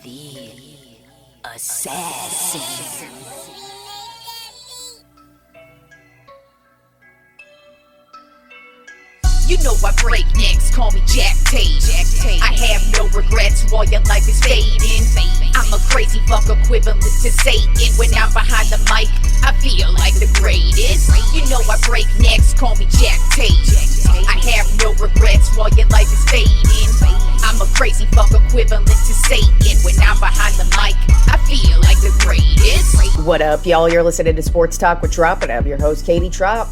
The assassin. You know I break necks, call me Jack Tate. I have no regrets while your life is fading. I'm a crazy fuck equivalent to Satan. When I'm behind the mic, I feel like the greatest. You know I break necks, call me Jack Tate. I have no regrets while your life is fading. I'm a crazy fuck equivalent to Satan. When I'm behind the mic, I feel like the greatest. What up, y'all? You're listening to Sports Talk with Tropp, and I'm your host, Katie Tropp.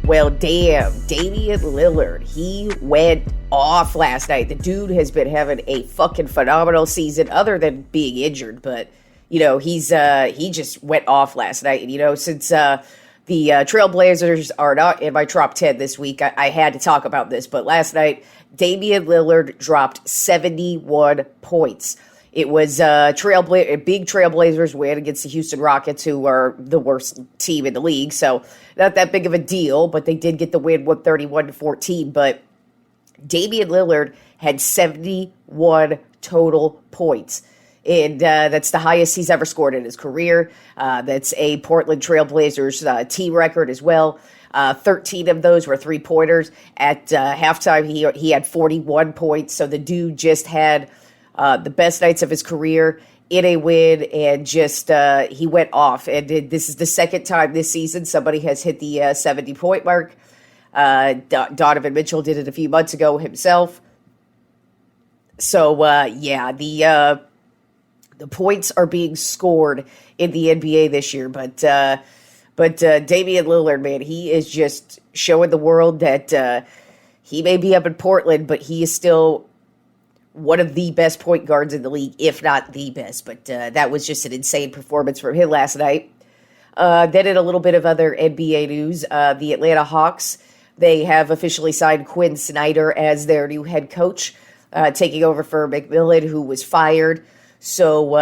Well, damn, Damian Lillard, he went off last night. The dude has been having a fucking phenomenal season, other than being injured. But, you know, he just went off last night. And, you know, since the Trailblazers are not in my top 10 this week, I had to talk about this. But last night, Damian Lillard dropped 71 points. It was a big Trailblazers win against the Houston Rockets, who are the worst team in the league. So not that big of a deal, but they did get the win 131-14. But Damian Lillard had 71 total points. And that's the highest he's ever scored in his career. That's a Portland Trailblazers team record as well. 13 of those were three-pointers. At halftime, he had 41 points. So the dude just had the best nights of his career in a win, and just he went off. And this is the second time this season somebody has hit the 70-point mark. Donovan Mitchell did it a few months ago himself. So, yeah, the points are being scored in the NBA this year. But Damian Lillard, man, he is just showing the world that he may be up in Portland, but he is still one of the best point guards in the league, if not the best. But that was just an insane performance from him last night. Then in a little bit of other NBA news, the Atlanta Hawks, they have officially signed Quinn Snyder as their new head coach, taking over for McMillan, who was fired. So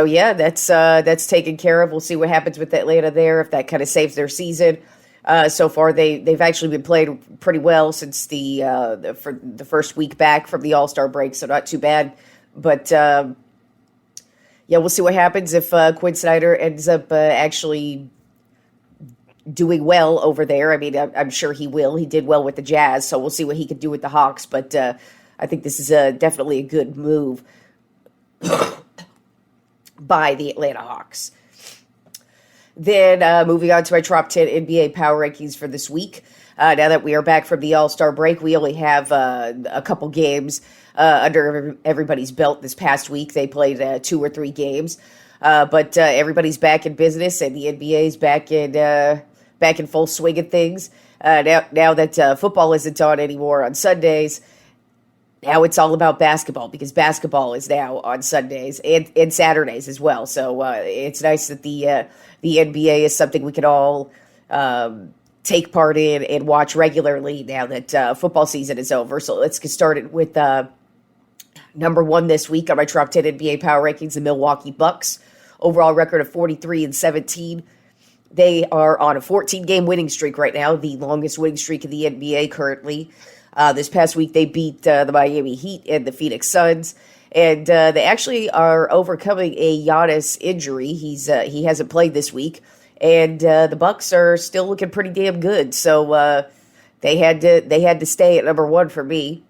yeah, that's taken care of. We'll see what happens with Atlanta there, if that kind of saves their season. So far, they've actually been playing pretty well since for the first week back from the All-Star break, so not too bad. But yeah, we'll see what happens if Quinn Snyder ends up actually doing well over there. I mean, I'm sure he will. He did well with the Jazz, so we'll see what he can do with the Hawks. But I think this is definitely a good move by the Atlanta Hawks. Then moving on to my top 10 NBA power rankings for this week. Now that we are back from the All-Star break, we only have a couple games under everybody's belt this past week. They played 2 or 3 games. But everybody's back in business, and the NBA is back in full swing of things. Now that football isn't on anymore on Sundays, now it's all about basketball, because basketball is now on Sundays and Saturdays as well. So it's nice that the NBA is something we can all take part in and watch regularly now that football season is over. So let's get started with number 1 this week on my top 10 NBA power rankings, the Milwaukee Bucks. Overall record of 43-17. They are on a 14-game winning streak right now, the longest winning streak in the NBA currently. This past week, they beat the Miami Heat and the Phoenix Suns, and they actually are overcoming a Giannis injury. He hasn't played this week, and the Bucks are still looking pretty damn good. So they had to stay at number 1 for me.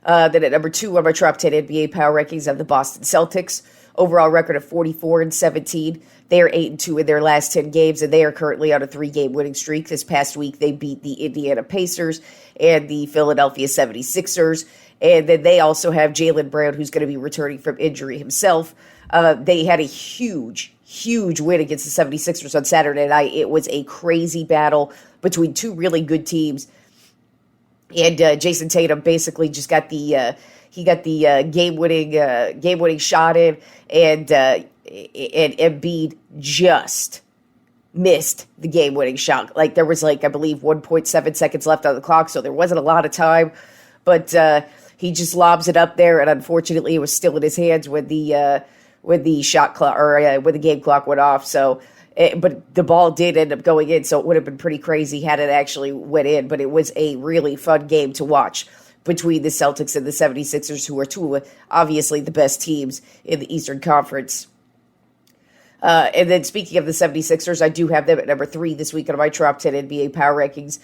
Then at number 2 on my top 10 NBA power rankings, I have the Boston Celtics. Overall record of 44-17. They are 8-2 in their last 10 games, and they are currently on a 3-game winning streak. This past week, they beat the Indiana Pacers and the Philadelphia 76ers. And then they also have Jaylen Brown, who's going to be returning from injury himself. They had a huge win against the 76ers on Saturday night. It was a crazy battle between 2 really good teams. And Jason Tatum basically just got the game-winning shot in, and Embiid just missed the game-winning shot. Like, there was, I believe 1.7 seconds left on the clock, so there wasn't a lot of time. But he just lobs it up there, and unfortunately, it was still in his hands when the shot clock, or when the game clock went off. So, but the ball did end up going in, so it would have been pretty crazy had it actually went in. But it was a really fun game to watch. between the Celtics and the 76ers, who are two of obviously the best teams in the Eastern Conference. And then speaking of the 76ers, I do have them at number 3 this week on my Tropp 10 NBA Power Rankings.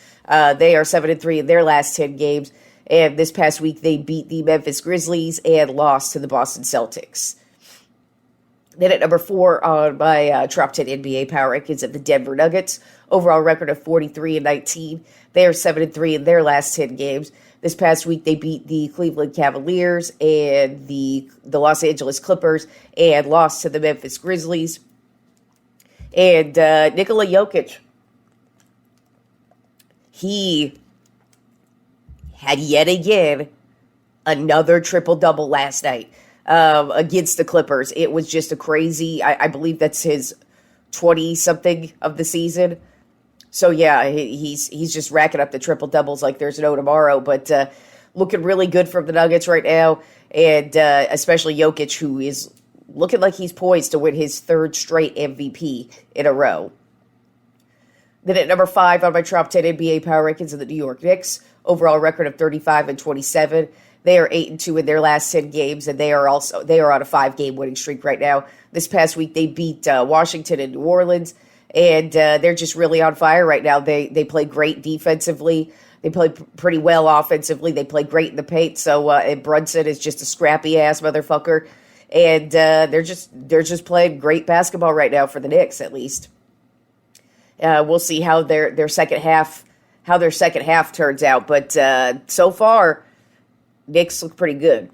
They are 7-3 in their last 10 games. And this past week, they beat the Memphis Grizzlies and lost to the Boston Celtics. Then at number 4 on my Tropp 10 NBA Power Rankings of the Denver Nuggets. Overall record of 43-19. They are 7-3 in their last 10 games. This past week, they beat the Cleveland Cavaliers and the Los Angeles Clippers and lost to the Memphis Grizzlies. And Nikola Jokic, he had yet again another triple-double last night against the Clippers. It was just a crazy, I believe that's his 20-something of the season. So, yeah, he's just racking up the triple-doubles like there's no tomorrow. But looking really good from the Nuggets right now, and especially Jokic, who is looking like he's poised to win his 3rd straight MVP in a row. Then at number 5 on my Tropp 10 NBA Power Rankings of the New York Knicks, overall record of 35-27. They are 8-2 in their last 10 games, and they are on a 5-game winning streak right now. This past week, they beat Washington and New Orleans, and they're just really on fire right now. They play great defensively. They play pretty well offensively. They play great in the paint. So and Brunson is just a scrappy ass motherfucker, and they're just playing great basketball right now for the Knicks, at least. We'll see how their second half turns out, but so far, Knicks look pretty good.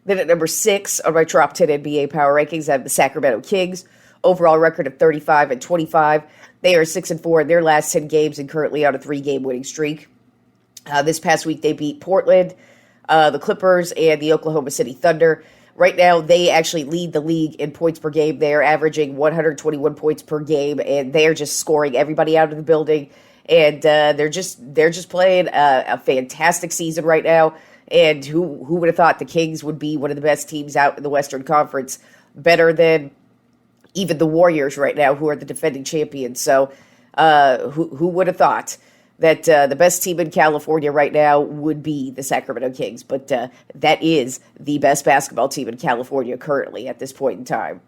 Then at number 6 on my Tropp 10 NBA Power Rankings, I have the Sacramento Kings. Overall record of 35-25. They are 6-4 in their last 10 games and currently on a 3-game winning streak. This past week, they beat Portland, the Clippers, and the Oklahoma City Thunder. Right now, they actually lead the league in points per game. They are averaging 121 points per game, and they are just scoring everybody out of the building. And they're just playing a fantastic season right now. And who would have thought the Kings would be one of the best teams out in the Western Conference, better than even the Warriors right now, who are the defending champions. So who would have thought that the best team in California right now would be the Sacramento Kings? But that is the best basketball team in California currently at this point in time.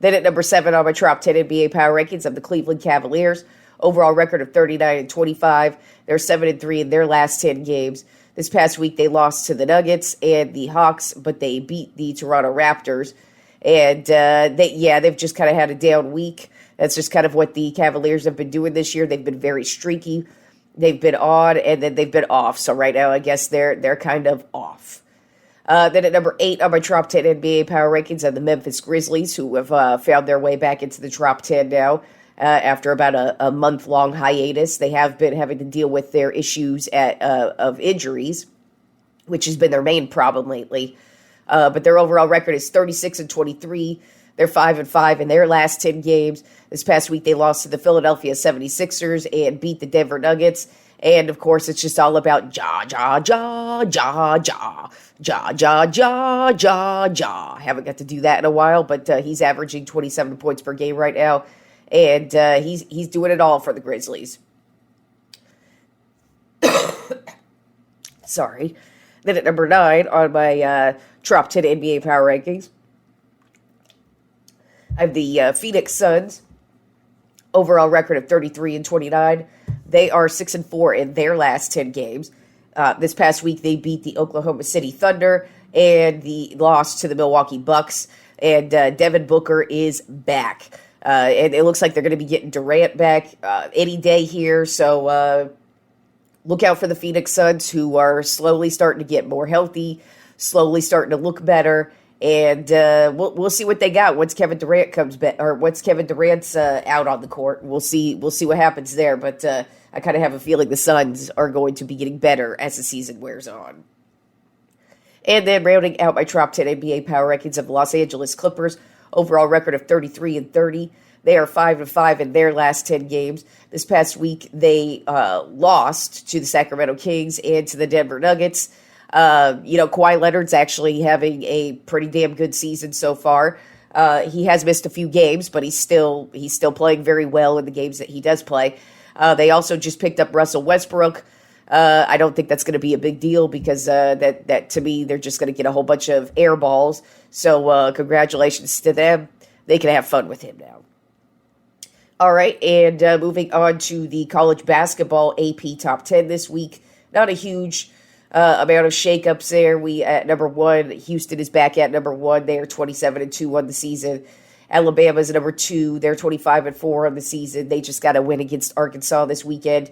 Then at number 7 on my Tropp 10 NBA Power Rankings of the Cleveland Cavaliers. Overall record of 39-25. They're 7-3 in their last 10 games. This past week, they lost to the Nuggets and the Hawks, but they beat the Toronto Raptors. And they've just kind of had a down week. That's just kind of what the Cavaliers have been doing this year. They've been very streaky. They've been on, and then they've been off. So right now, I guess they're kind of off. Then at number 8 on my Tropp 10 NBA Power Rankings are the Memphis Grizzlies, who have found their way back into the Tropp 10 now. After about a month-long hiatus. They have been having to deal with their issues of injuries, which has been their main problem lately. But their overall record is 36-23. They're 5-5 in their last 10 games. This past week, they lost to the Philadelphia 76ers and beat the Denver Nuggets. And, of course, it's just all about Ja. Haven't got to do that in a while, but he's averaging 27 points per game right now. And he's doing it all for the Grizzlies. Sorry. Then at number 9 on my Tropp 10 NBA Power Rankings, I have the Phoenix Suns. Overall record of 33-29. They are 6-4 in their last 10 games. This past week, they beat the Oklahoma City Thunder and the loss to the Milwaukee Bucks. And Devin Booker is back. And it looks like they're going to be getting Durant back any day here. So look out for the Phoenix Suns, who are slowly starting to get more healthy, slowly starting to look better. And we'll see what they got once Kevin Durant comes back, or once Kevin Durant's out on the court. We'll see what happens there. But I kind of have a feeling the Suns are going to be getting better as the season wears on. And then rounding out my Tropp 10 NBA Power Rankings of the Los Angeles Clippers. Overall record of 33-30. They are 5-5 in their last 10 games. This past week, they lost to the Sacramento Kings and to the Denver Nuggets. Kawhi Leonard's actually having a pretty damn good season so far. He has missed a few games, but he's still playing very well in the games that he does play. They also just picked up Russell Westbrook. I don't think that's going to be a big deal because that to me, they're just going to get a whole bunch of air balls. So congratulations to them. They can have fun with him now. All right, and moving on to the college basketball AP Top 10 this week. Not a huge amount of shakeups there. We at number 1, Houston is back at number 1. They are 27-2 on the season. Alabama's number 2. They're 25-4 on the season. They just got a win against Arkansas this weekend.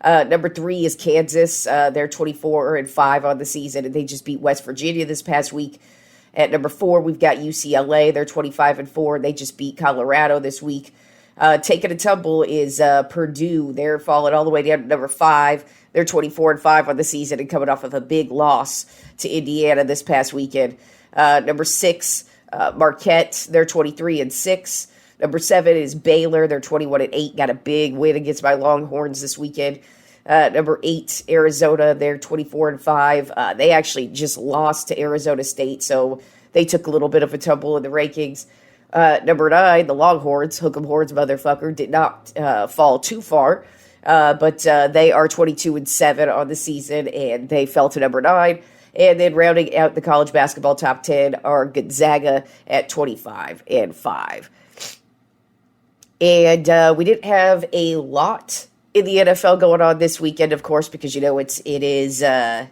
Number 3 is Kansas. They're 24-5 on the season, and they just beat West Virginia this past week. At number 4, we've got UCLA. They're 25-4. They just beat Colorado this week. Taking a tumble is Purdue. They're falling all the way down to number 5. They're 24-5 on the season and coming off of a big loss to Indiana this past weekend. Number 6, Marquette. They're 23-6. Number 7 is Baylor. They're 21-8. Got a big win against my Longhorns this weekend. Number 8, Arizona. They're 24-5. They actually just lost to Arizona State, so they took a little bit of a tumble in the rankings. Number 9, the Longhorns, Hook'em Horns motherfucker, did not fall too far, but they are 22-7 on the season, and they fell to number 9. And then rounding out the college basketball top 10 are Gonzaga at 25-5. And we didn't have a lot in the NFL going on this weekend, of course, because it is the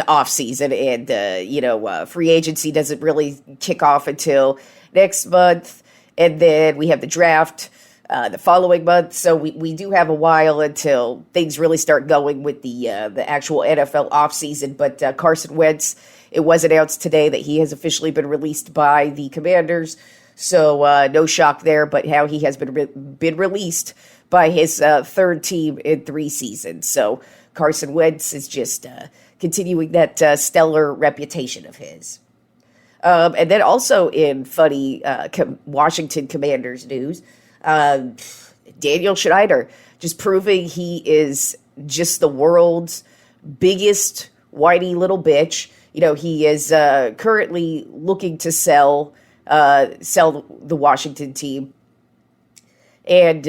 off season, and free agency doesn't really kick off until next month, and then we have the draft the following month. So we do have a while until things really start going with the actual NFL off season. But Carson Wentz, it was announced today that he has officially been released by the Commanders. So no shock there, but how he has been released by his third team in 3 seasons. So Carson Wentz is just continuing that stellar reputation of his. And then also in funny Washington Commanders news, Daniel Schneider just proving he is just the world's biggest whiny little bitch. He is currently looking to sell the Washington team. And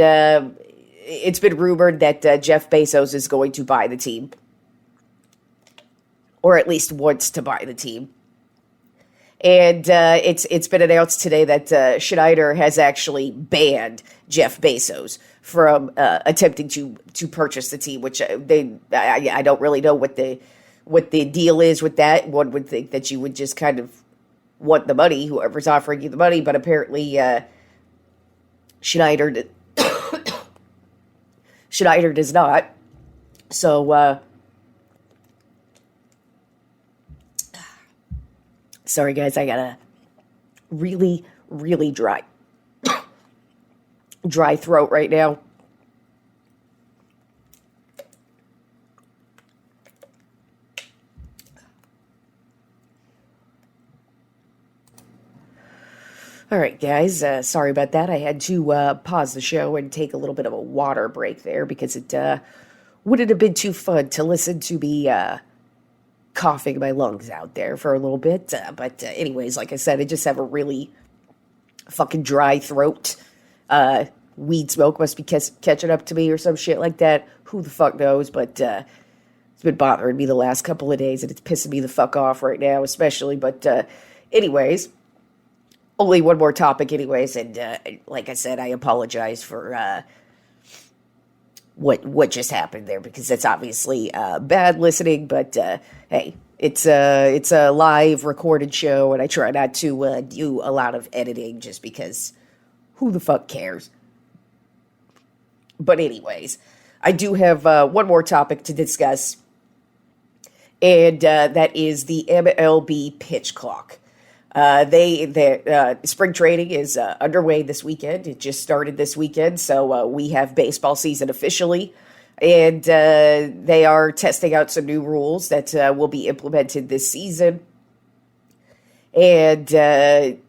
it's been rumored that Jeff Bezos is going to buy the team, or at least wants to buy the team. And it's been announced today that Schneider has actually banned Jeff Bezos from attempting to purchase the team, which I don't really know what the deal is with that. One would think that you would just kind of want the money, whoever's offering you the money, but apparently Schneider does not. So, sorry guys, I got a really, really dry throat right now. All right, guys, sorry about that. I had to pause the show and take a little bit of a water break there because it wouldn't have been too fun to listen to me coughing my lungs out there for a little bit. But anyways, like I said, I just have a really fucking dry throat. Weed smoke must be catching up to me or some shit like that. Who the fuck knows? But it's been bothering me the last couple of days, and it's pissing me the fuck off right now, especially. But anyways, only one more topic anyways, and like I said, I apologize for what just happened there, because that's obviously bad listening, but hey, it's a live recorded show, and I try not to do a lot of editing just because who the fuck cares? But anyways, I do have one more topic to discuss, and that is the MLB pitch clock. Spring training is underway this weekend. It just started this weekend, so we have baseball season officially, and they are testing out some new rules that will be implemented this season. And the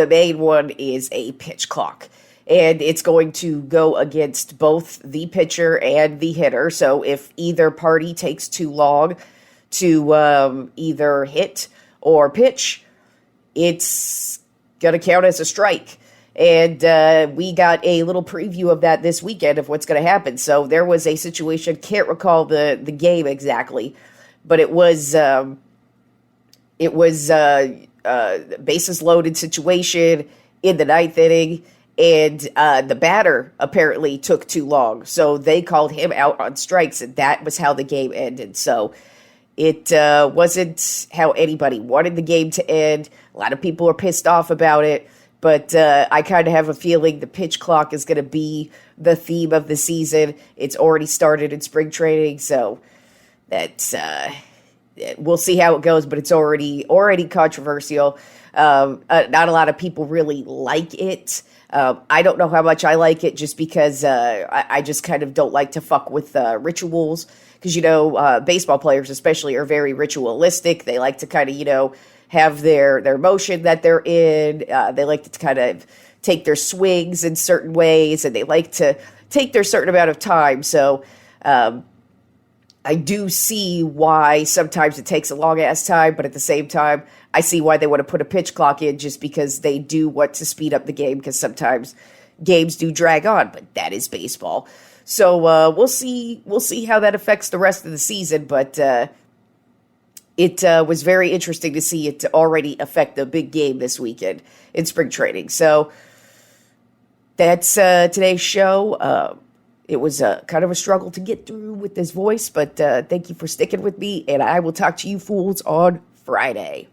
main one is a pitch clock, and it's going to go against both the pitcher and the hitter. So if either party takes too long to either hit or pitch, it's going to count as a strike. And we got a little preview of that this weekend of what's going to happen. So there was a situation, can't recall the game exactly, but it was bases loaded situation in the ninth inning, and the batter apparently took too long. So they called him out on strikes, and that was how the game ended. So it wasn't how anybody wanted the game to end. A lot of people are pissed off about it. But I kind of have a feeling the pitch clock is going to be the theme of the season. It's already started in spring training, so that's we'll see how it goes. But it's already controversial. Not a lot of people really like it. I don't know how much I like it, just because I just kind of don't like to fuck with rituals. Because baseball players especially are very ritualistic. They like to kind of have their motion that they're in. They like to kind of take their swings in certain ways, and they like to take their certain amount of time. So I do see why sometimes it takes a long-ass time, but at the same time, I see why they want to put a pitch clock in, just because they do want to speed up the game, because sometimes games do drag on, but that is baseball. So we'll see how that affects the rest of the season, but it was very interesting to see it to already affect the big game this weekend in spring training. So that's today's show. It was kind of a struggle to get through with this voice, but thank you for sticking with me, and I will talk to you fools on Friday.